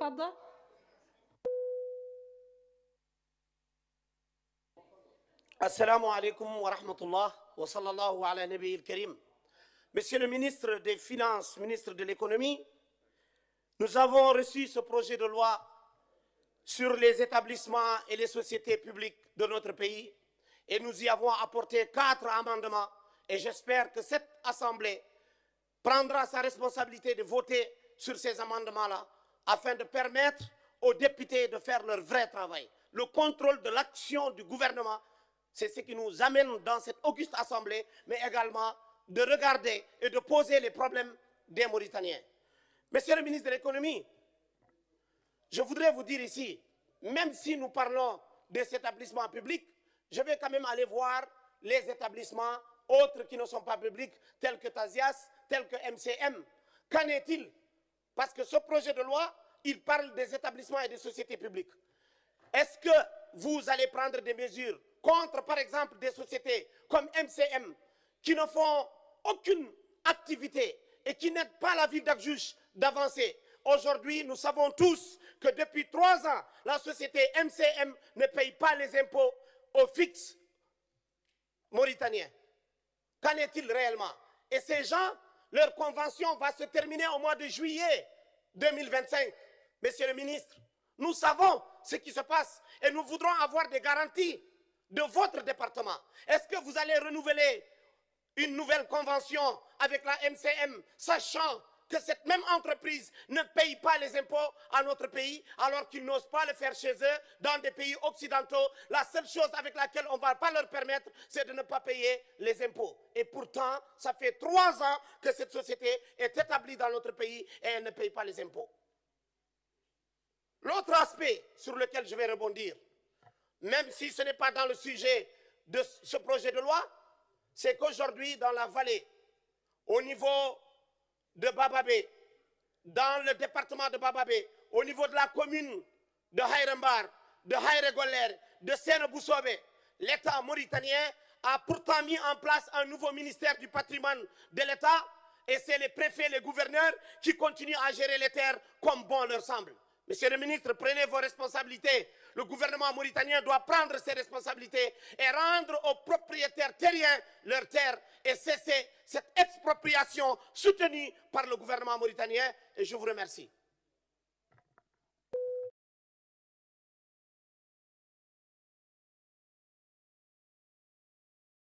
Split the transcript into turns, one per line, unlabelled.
تفضل.
Assalamu alaikum wa rahmatullah wa sallallahu ala nabi al-karim. Monsieur le ministre des Finances, ministre de l'économie, nous avons reçu ce projet de loi sur les établissements et les sociétés publiques de notre pays et nous y avons apporté 4 amendements et j'espère que cette Assemblée prendra sa responsabilité de voter sur ces amendements-là afin de permettre aux députés de faire leur vrai travail. Le contrôle de l'action du gouvernement, c'est ce qui nous amène dans cette auguste Assemblée, mais également de regarder et de poser les problèmes des Mauritaniens. Monsieur le ministre de l'économie, je voudrais vous dire ici, même si nous parlons des établissements publics, je vais quand même aller voir les établissements autres qui ne sont pas publics, tels que Tazias, tels que MCM. Qu'en est-il? Parce que ce projet de loi, il parle des établissements et des sociétés publiques. Est-ce que vous allez prendre des mesures contre, par exemple, des sociétés comme MCM qui ne font aucune activité et qui n'aident pas la ville d'Agjuch d'avancer? Aujourd'hui, nous savons tous que depuis 3 ans, la société MCM ne paye pas les impôts au fixe mauritanien. Qu'en est-il réellement? Et ces gens, leur convention va se terminer au mois de juillet 2025. Monsieur le ministre, nous savons ce qui se passe et nous voudrons avoir des garanties de votre département. Est-ce que vous allez renouveler une nouvelle convention avec la MCM, sachant que cette même entreprise ne paye pas les impôts à notre pays, alors qu'ils n'osent pas le faire chez eux, dans des pays occidentaux? La seule chose avec laquelle on ne va pas leur permettre, c'est de ne pas payer les impôts. Et pourtant, ça fait 3 ans que cette société est établie dans notre pays et elle ne paye pas les impôts. L'autre aspect sur lequel je vais rebondir, même si ce n'est pas dans le sujet de ce projet de loi, c'est qu'aujourd'hui, dans la vallée, au niveau de Bababé, dans le département de Bababé, au niveau de la commune de Haïrembar, de Haïregoler, de Sénébousobé, l'État mauritanien a pourtant mis en place un nouveau ministère du patrimoine de l'État et c'est les préfets, les gouverneurs qui continuent à gérer les terres comme bon leur semble. Monsieur le ministre, prenez vos responsabilités. Le gouvernement mauritanien doit prendre ses responsabilités et rendre aux propriétaires terriens leurs terres et cesser cette expropriation soutenue par le gouvernement mauritanien. Et je vous remercie.